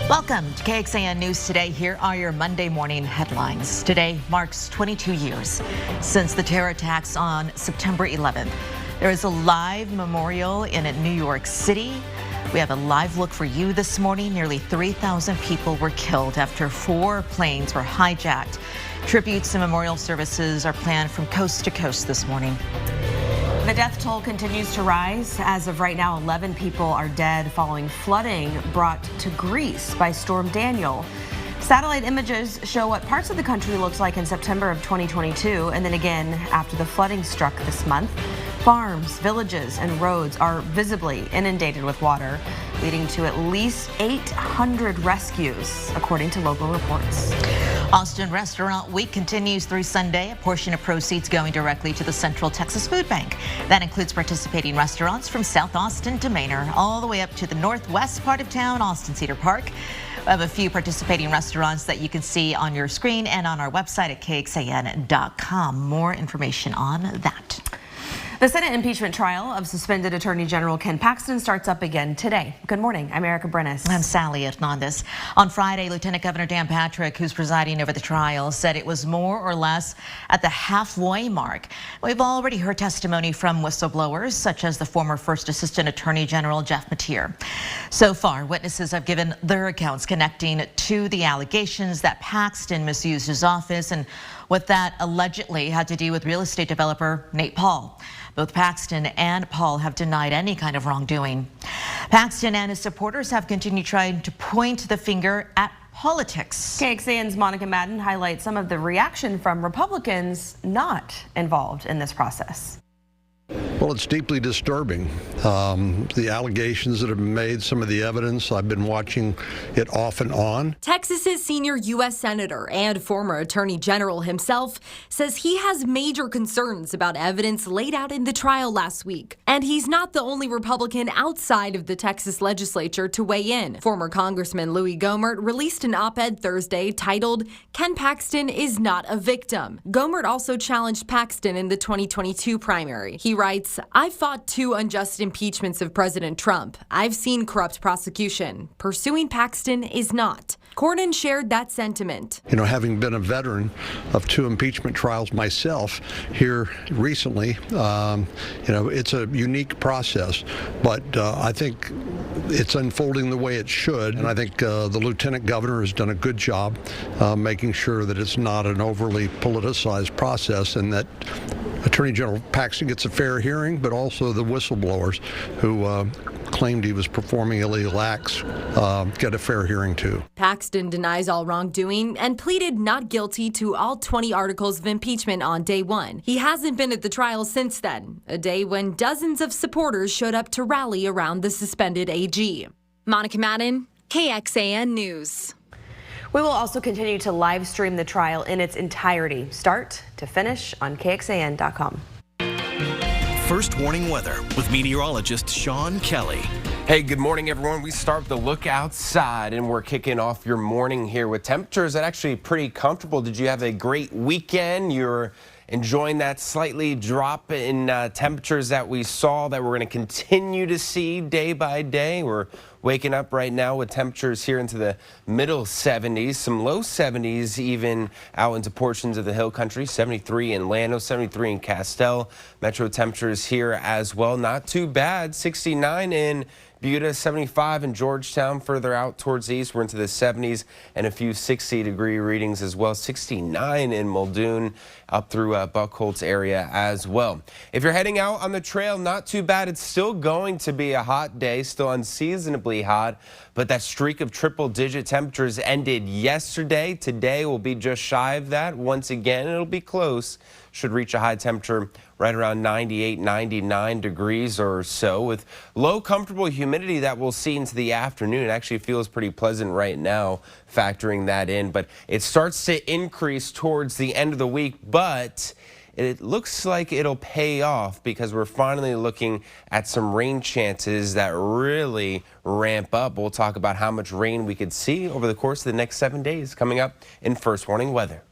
Welcome to KXAN News Today. Here are your Monday morning headlines. Today marks 22 years since the terror attacks on September 11th. There is a live memorial in New York City. We have a live look for you this morning. Nearly 3,000 people were killed after 4 planes were hijacked. Tributes and memorial services are planned from coast to coast this morning. The death toll continues to rise. As of right now, 11 people are dead following flooding brought to Greece by Storm Daniel. Satellite images show what parts of the country looked like in September of 2022, and then again after the flooding struck this month. Farms, villages, and roads are visibly inundated with water, leading to at least 800 rescues, according to local reports. Austin Restaurant Week continues through Sunday. A portion of proceeds going directly to the Central Texas Food Bank. That includes participating restaurants from South Austin to Manor, all the way up to the northwest part of town, Austin Cedar Park. We have a few participating restaurants that you can see on your screen and on our website at KXAN.com. More information on that. The Senate impeachment trial of suspended Attorney General Ken Paxton starts up again today. Good morning. I'm Erica Brennis. I'm Sally Hernandez. On Friday, Lieutenant Governor Dan Patrick, who's presiding over the trial, said it was more or less at the halfway mark. We've already heard testimony from whistleblowers, such as the former First Assistant Attorney General Jeff Mateer. So far, witnesses have given their accounts connecting to the allegations that Paxton misused his office and what that allegedly had to do with real estate developer Nate Paul. Both Paxton and Paul have denied any kind of wrongdoing. Paxton and his supporters have continued trying to point the finger at politics. KXAN's Monica Madden highlights some of the reaction from Republicans not involved in this process. Well, it's deeply disturbing. The allegations that have been made, some of the evidence, I've been watching it off and on. Texas's senior U.S. Senator and former Attorney General himself says he has major concerns about evidence laid out in the trial last week. And he's not the only Republican outside of the Texas legislature to weigh in. Former Congressman Louis Gohmert released an op-ed Thursday titled, "Ken Paxton is not a victim." Gohmert also challenged Paxton in the 2022 primary. He writes, "I fought 2 unjust impeachments of President Trump. I've seen corrupt prosecution. Pursuing Paxton is not." Cornyn shared that sentiment. You know, having been a veteran of 2 impeachment trials myself here recently, it's a unique process, but I think it's unfolding the way it should. And I think the Lieutenant Governor has done a good job making sure that it's not an overly politicized process and that Attorney General Paxton gets a fair hearing, but also the whistleblowers who claimed he was performing illegal acts get a fair hearing too. Paxton denies all wrongdoing and pleaded not guilty to all 20 articles of impeachment on day 1. He hasn't been at the trial since then, a day when dozens of supporters showed up to rally around the suspended AG. Monica Madden, KXAN News. We will also continue to live stream the trial in its entirety, start to finish on KXAN.com. First warning weather with meteorologist Sean Kelly. Hey, good morning, everyone. We start the look outside, and we're kicking off your morning here with temperatures that actually pretty comfortable. Did you have a great weekend? You're enjoying that slightly drop in temperatures that we saw that we're going to continue to see day by day. We're waking up right now with temperatures here into the middle 70s, some low 70s even out into portions of the hill country. 73 in Llano, 73 in Castell. Metro temperatures here as well. Not too bad. 69 in Buda, 75 in Georgetown. Further out towards the east, we're into the 70s and a few 60-degree readings as well. 69 in Muldoon, up through Buckholz area as well. If you're heading out on the trail, not too bad. It's still going to be a hot day, still unseasonably hot, but that streak of triple-digit temperatures ended yesterday. Today will be just shy of that. Once again, it'll be close. Should reach a high temperature right around 98, 99 degrees or so, with low comfortable humidity that we'll see into the afternoon. It actually feels pretty pleasant right now, factoring that in, but it starts to increase towards the end of the week, but it looks like it'll pay off because we're finally looking at some rain chances that really ramp up. We'll talk about how much rain we could see over the course of the next 7 days coming up in First Warning Weather.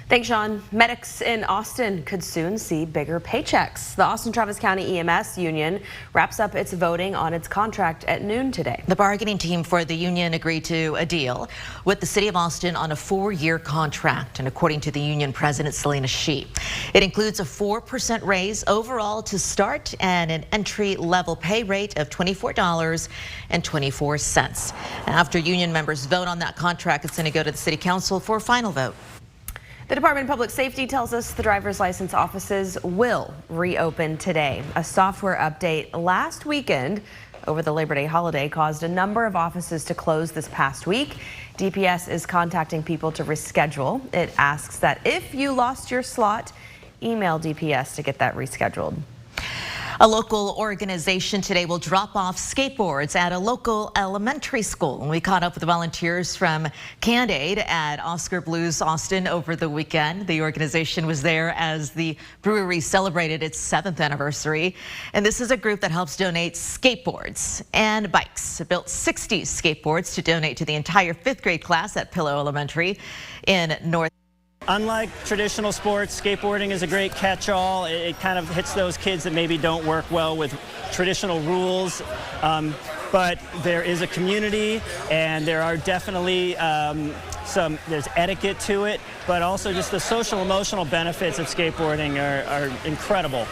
Thanks, Sean. Medics in Austin could soon see bigger paychecks. The Austin-Travis County EMS union wraps up its voting on its contract at noon today. The bargaining team for the union agreed to a deal with the city of Austin on a 4-year contract. And according to the union president, Selena Shee, it includes a 4% raise overall to start and an entry-level pay rate of $24.24. After union members vote on that contract, it's going to go to the city council for a final vote. The Department of Public Safety tells us the driver's license offices will reopen today. A software update last weekend over the Labor Day holiday caused a number of offices to close this past week. DPS is contacting people to reschedule. It asks that if you lost your slot, email DPS to get that rescheduled. A local organization today will drop off skateboards at a local elementary school. And we caught up with the volunteers from Cand-Aid at Oscar Blues Austin over the weekend. The organization was there as the brewery celebrated its 7th anniversary. And this is a group that helps donate skateboards and bikes. It built 60 skateboards to donate to the entire 5th grade class at Pillow Elementary in North. Unlike traditional sports, skateboarding is a great catch-all. It kind of hits those kids that maybe don't work well with traditional rules. But there is a community, and there are definitely there's etiquette to it, but also just the social emotional benefits of skateboarding are incredible.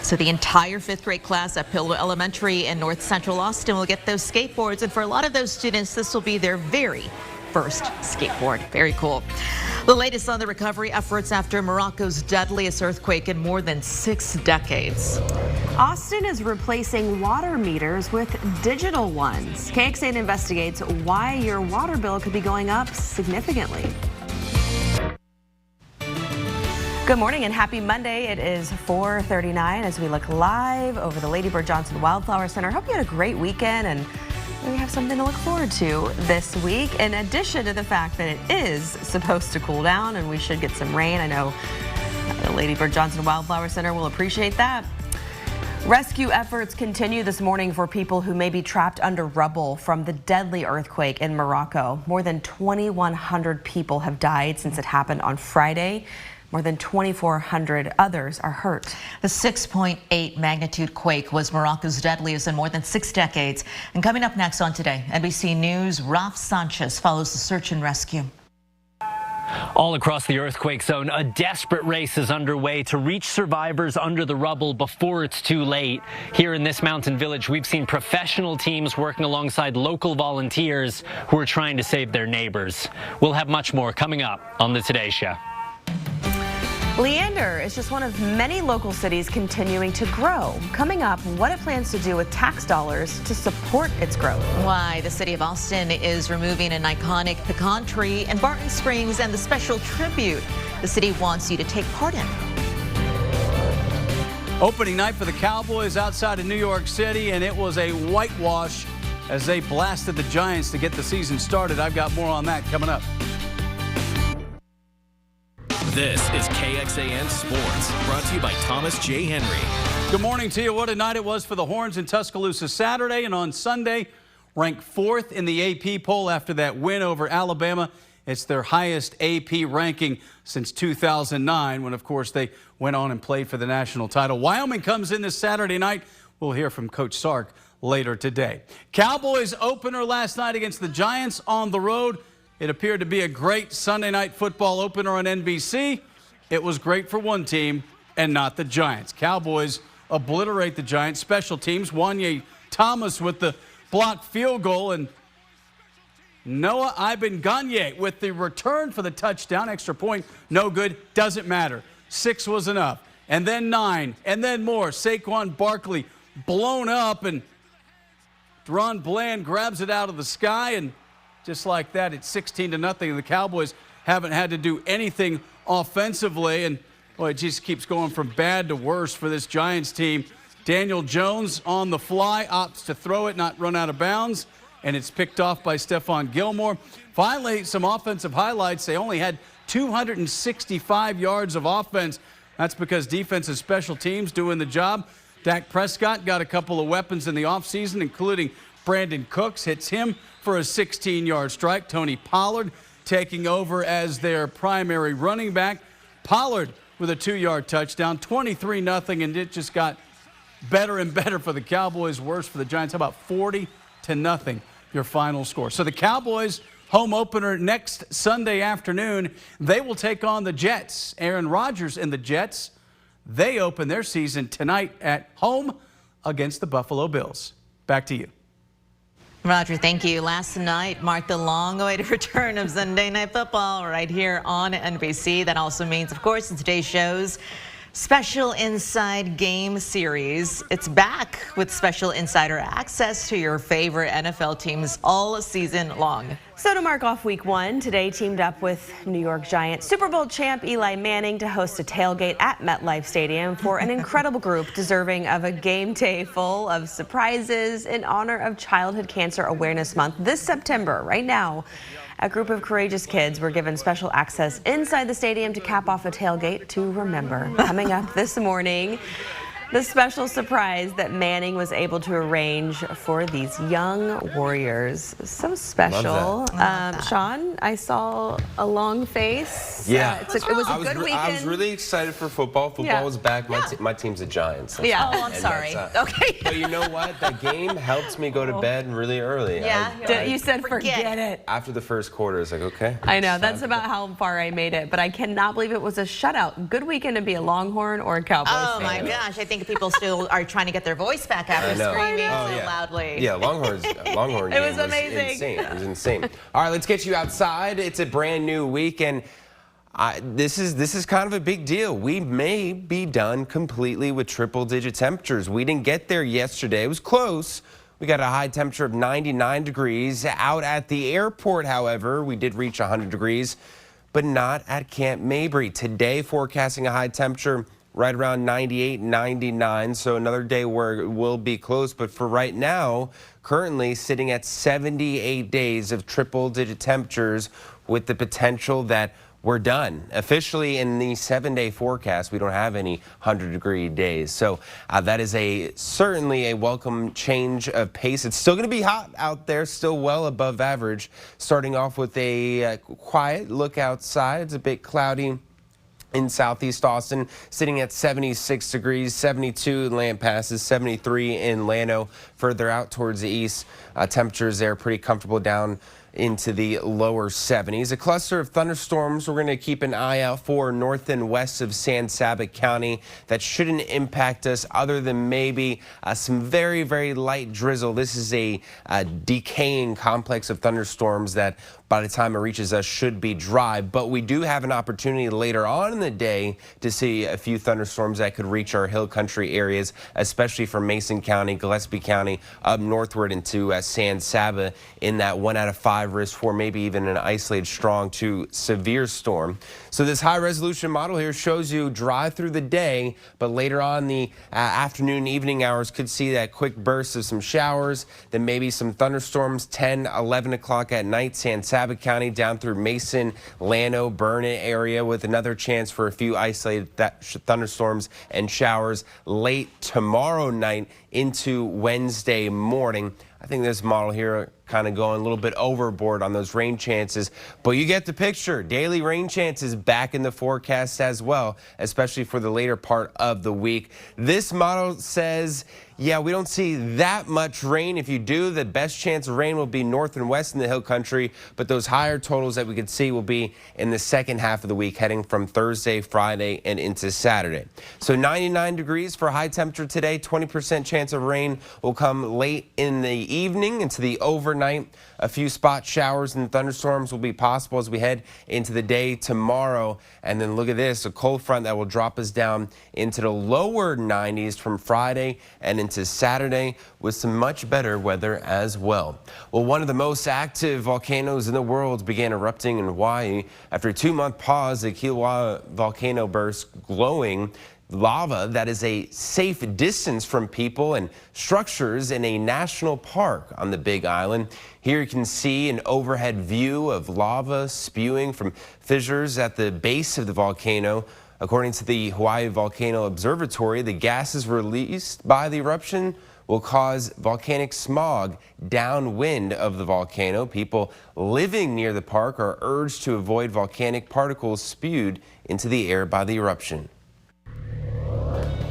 So the entire 5th grade class at Pillow Elementary in North Central Austin will get those skateboards. And for a lot of those students, this will be their very first skateboard. Very cool. The latest on the recovery efforts after Morocco's deadliest earthquake in more than 6 decades. Austin is replacing water meters with digital ones. KXAN investigates why your water bill could be going up significantly. Good morning and happy Monday. It is 4:39 as we look live over the Lady Bird Johnson Wildflower Center. Hope you had a great weekend and we have something to look forward to this week, in addition to the fact that it is supposed to cool down and we should get some rain. I know the Lady Bird Johnson Wildflower Center will appreciate that. Rescue efforts continue this morning for people who may be trapped under rubble from the deadly earthquake in Morocco. More than 2,100 people have died since it happened on Friday. More than 2,400 others are hurt. The 6.8 magnitude quake was Morocco's deadliest in more than 6 decades. And coming up next on Today, NBC News, Ralph Sanchez follows the search and rescue. All across the earthquake zone, a desperate race is underway to reach survivors under the rubble before it's too late. Here in this mountain village, we've seen professional teams working alongside local volunteers who are trying to save their neighbors. We'll have much more coming up on the Today Show. Leander is just one of many local cities continuing to grow. Coming up, what it plans to do with tax dollars to support its growth. Why the city of Austin is removing an iconic pecan tree in Barton Springs and the special tribute the city wants you to take part in. Opening night for the Cowboys outside of New York City, and it was a whitewash as they blasted the Giants to get the season started. I've got more on that coming up. This is KXAN Sports, brought to you by Thomas J. Henry. Good morning to you. What a night it was for the Horns in Tuscaloosa Saturday, and on Sunday, ranked 4th in the AP poll after that win over Alabama. It's their highest AP ranking since 2009, when, of course, they went on and played for the national title. Wyoming comes in this Saturday night. We'll hear from Coach Sark later today. Cowboys opener last night against the Giants on the road. It appeared to be a great Sunday night football opener on NBC. It was great for one team and not the Giants. Cowboys obliterate the Giants. Special teams, Wanye Thomas with the blocked field goal, and Noah Ibenganye with the return for the touchdown. Extra point, no good, doesn't matter. 6 was enough. And then 9, and then more. Saquon Barkley blown up, and Deron Bland grabs it out of the sky, and just like that, it's 16-0. The Cowboys haven't had to do anything offensively, and boy, it just keeps going from bad to worse for this Giants team. Daniel Jones on the fly opts to throw it, not run out of bounds, and it's picked off by Stephon Gilmore. Finally, some offensive highlights. They only had 265 yards of offense. That's because defense and special teams doing the job. Dak Prescott got a couple of weapons in the offseason, including Brandon Cooks, hits him for a 16-yard strike. Tony Pollard taking over as their primary running back. Pollard with a 2-yard touchdown, 23-0, and it just got better and better for the Cowboys, worse for the Giants. How about 40-0, your final score? So the Cowboys home opener next Sunday afternoon. They will take on the Jets. Aaron Rodgers and the Jets, they open their season tonight at home against the Buffalo Bills. Back to you. Roger, thank you. Last night marked the long-awaited return of Sunday Night Football right here on NBC. That also means, of course, in today's show's Special Inside Game series. It's back with special insider access to your favorite NFL teams all season long. So to mark off week 1, today teamed up with New York Giants Super Bowl champ Eli Manning to host a tailgate at MetLife Stadium for an incredible group deserving of a game day full of surprises in honor of Childhood Cancer Awareness Month this September. Right now, a group of courageous kids were given special access inside the stadium to cap off a tailgate to remember. Coming up this morning, the special surprise that Manning was able to arrange for these young warriors. So special. Sean, I saw a long face. Yeah. It was a good weekend. I was really excited for football. Football was back. My team's the Giants. Yeah. Oh, I'm sorry. Okay. But you know what? That game helped me go to bed really early. Yeah. You said forget it. After the first quarter, it's like, okay. I know. That's about how far I made it. But I cannot believe it was a shutout. Good weekend to be a Longhorn or a Cowboys fan. Oh, my gosh. I think people still are trying to get their voice back after screaming so loudly. Yeah, Longhorn game was amazing. Insane. It was insane. All right, let's get you outside. It's a brand new week, and this is kind of a big deal. We may be done completely with triple-digit temperatures. We didn't get there yesterday. It was close. We got a high temperature of 99 degrees. Out at the airport, however, we did reach 100 degrees, but not at Camp Mabry. Today, forecasting a high temperature right around 98, 99, so another day where it will be close. But for right now, currently sitting at 78 days of triple-digit temperatures with the potential that we're done. Officially in the 7-day forecast, we don't have any 100-degree days. So that is certainly a welcome change of pace. It's still going to be hot out there, still well above average. Starting off with a quiet look outside. It's a bit cloudy in southeast Austin, sitting at 76 degrees, 72 in Lampasas, 73 in Llano. Further out towards the east, temperatures there pretty comfortable down into the lower 70s. A cluster of thunderstorms we're going to keep an eye out for north and west of San Saba County. That shouldn't impact us other than maybe some very, very light drizzle. This is a decaying complex of thunderstorms that by the time it reaches us should be dry. But we do have an opportunity later on in the day to see a few thunderstorms that could reach our hill country areas, especially from Mason County, Gillespie County, up northward into San Saba in that 1 out of 5 risk for maybe even an isolated strong to severe storm. So this high resolution model here shows you dry through the day, but later on the afternoon, evening hours could see that quick burst of some showers, then maybe some thunderstorms 10, 11 o'clock at night, San Saba County down through Mason, Llano, Burnett area with another chance for a few isolated thunderstorms and showers late tomorrow night into Wednesday morning. I think this model here kind of going a little bit overboard on those rain chances, but you get the picture. Daily rain chances back in the forecast as well, especially for the later part of the week. This model says, yeah, we don't see that much rain. If you do, the best chance of rain will be north and west in the hill country, but those higher totals that we could see will be in the second half of the week, heading from Thursday, Friday, and into Saturday. So 99 degrees for high temperature today, 20% chance of rain will come late in the evening into the overnight. A few spot showers and thunderstorms will be possible as we head into the day tomorrow. And then look at this, a cold front that will drop us down into the lower 90s from Friday and into Saturday with some much better weather as well. Well, one of the most active volcanoes in the world began erupting in Hawaii. After a 2-month pause, the Kilauea volcano burst, glowing lava that is a safe distance from people and structures in a national park on the Big Island. Here you can see an overhead view of lava spewing from fissures at the base of the volcano. According to the Hawaii Volcano Observatory, the gases released by the eruption will cause volcanic smog downwind of the volcano. People living near the park are urged to avoid volcanic particles spewed into the air by the eruption.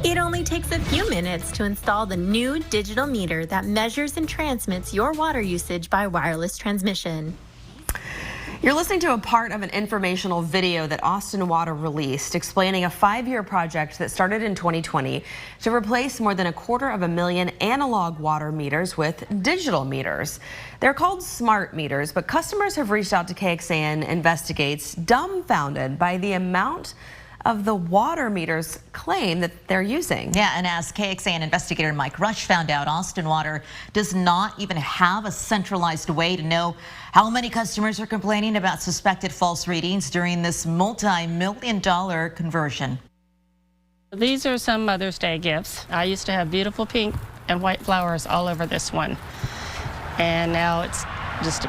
It only takes a few minutes to install the new digital meter that measures and transmits your water usage by wireless transmission. You're listening to a part of an informational video that Austin Water released explaining a 5-year project that started in 2020 to replace more than 250,000 analog water meters with digital meters. They're called smart meters, but customers have reached out to KXAN Investigates, dumbfounded by the amount of the water meters claim that they're using. Yeah, and as KXAN investigator Mike Rush found out, Austin Water does not even have a centralized way to know how many customers are complaining about suspected false readings during this multi-million-dollar conversion. These are some Mother's Day gifts. I used to have beautiful pink and white flowers all over this one, and now it's just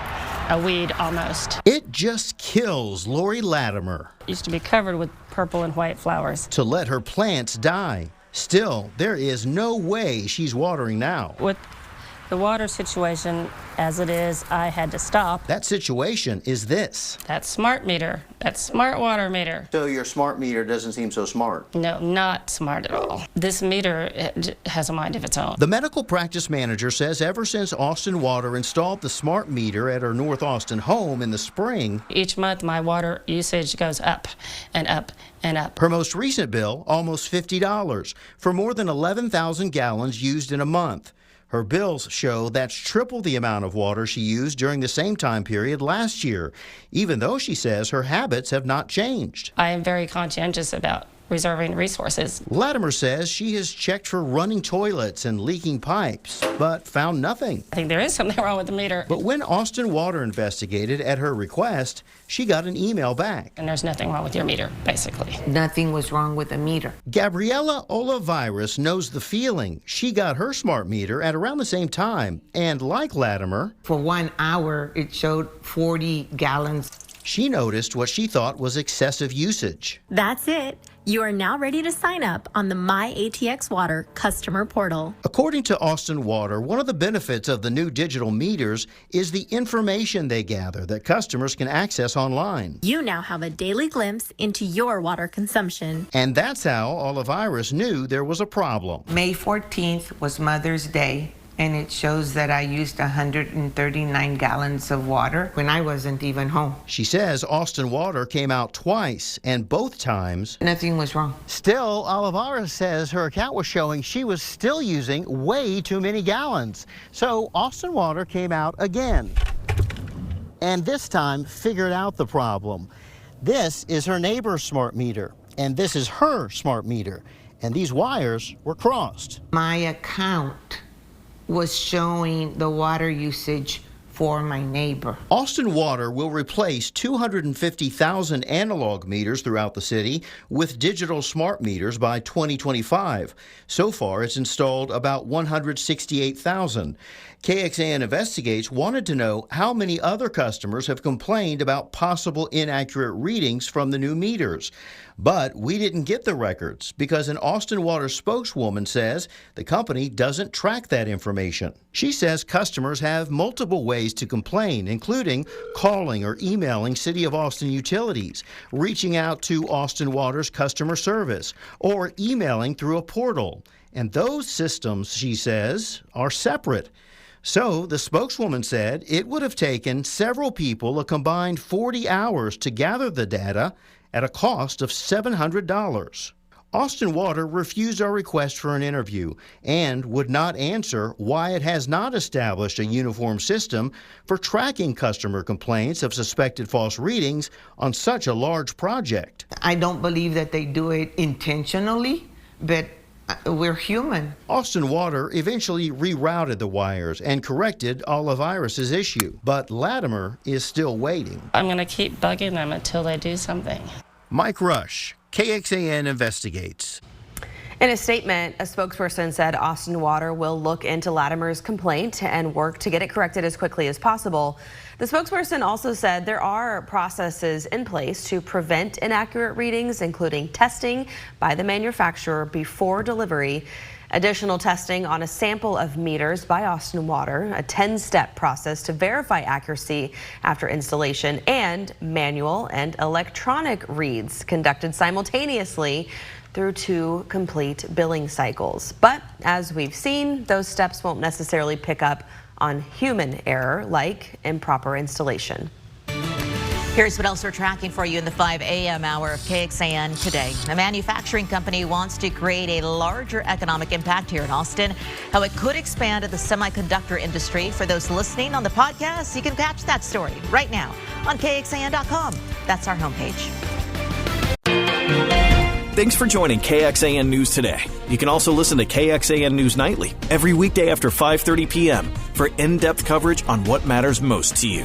a weed almost. It just kills Lori Latimer. Used to be covered with purple and white flowers. To let her plants die. Still, there is no way she's watering now. With the water situation as it is, I had to stop. That situation is this. That smart meter, that smart water meter. So your smart meter doesn't seem so smart. No, not smart at all. This meter has a mind of its own. The medical practice manager says ever since Austin Water installed the smart meter at her North Austin home in the spring, each month my water usage goes up and up and up. Her most recent bill, almost $50 for more than 11,000 gallons used in a month. Her bills show that's triple the amount of water she used during the same time period last year, even though she says her habits have not changed. I am very conscientious about reserving resources. Latimer says she has checked for running toilets and leaking pipes, but found nothing. I think there is something wrong with the meter. But when Austin Water investigated at her request, she got an email back. And there's nothing wrong with your meter, basically. Nothing was wrong with the meter. Gabriella Olivares knows the feeling. She got her smart meter at around the same time, and like Latimer, for 1 hour, it showed 40 gallons. She noticed what she thought was excessive usage. That's it. You are now ready to sign up on the My ATX Water customer portal. According to Austin Water, one of the benefits of the new digital meters is the information they gather that customers can access online. You now have a daily glimpse into your water consumption. And that's how Olivares knew there was a problem. May 14th was Mother's Day, and it shows that I used 139 gallons of water when I wasn't even home. She says Austin Water came out twice, and both times nothing was wrong. Still, Olivares says her account was showing she was still using way too many gallons. So Austin Water came out again, and this time figured out the problem. This is her neighbor's smart meter, and this is her smart meter, and these wires were crossed. My account was showing the water usage for my neighbor. Austin Water will replace 250,000 analog meters throughout the city with digital smart meters by 2025. So far, it's installed about 168,000. KXAN Investigates wanted to know how many other customers have complained about possible inaccurate readings from the new meters. But we didn't get the records because an Austin Water spokeswoman says the company doesn't track that information. She says customers have multiple ways to complain, including calling or emailing City of Austin utilities, reaching out to Austin Water's customer service, or emailing through a portal. And those systems, she says, are separate. So the spokeswoman said it would have taken several people a combined 40 hours to gather the data at a cost of $700. Austin Water refused our request for an interview and would not answer why it has not established a uniform system for tracking customer complaints of suspected false readings on such a large project. I don't believe that they do it intentionally, but we're human. Austin Water eventually rerouted the wires and corrected Olivares' issue, but Latimer is still waiting. I'm going to keep bugging them until they do something. Mike Rush, KXAN Investigates. In a statement, a spokesperson said Austin Water will look into Latimer's complaint and work to get it corrected as quickly as possible. The spokesperson also said there are processes in place to prevent inaccurate readings, including testing by the manufacturer before delivery. Additional testing on a sample of meters by Austin Water, a 10-step process to verify accuracy after installation, and manual and electronic reads conducted simultaneously through 2 complete billing cycles. But as we've seen, those steps won't necessarily pick up on human error like improper installation. Here's what else we're tracking for you in the 5 a.m. hour of KXAN today. A manufacturing company wants to create a larger economic impact here in Austin. How it could expand the semiconductor industry. For those listening on the podcast, you can catch that story right now on KXAN.com. That's our homepage. Thanks for joining KXAN News Today. You can also listen to KXAN News Nightly every weekday after 5:30 p.m. for in-depth coverage on what matters most to you.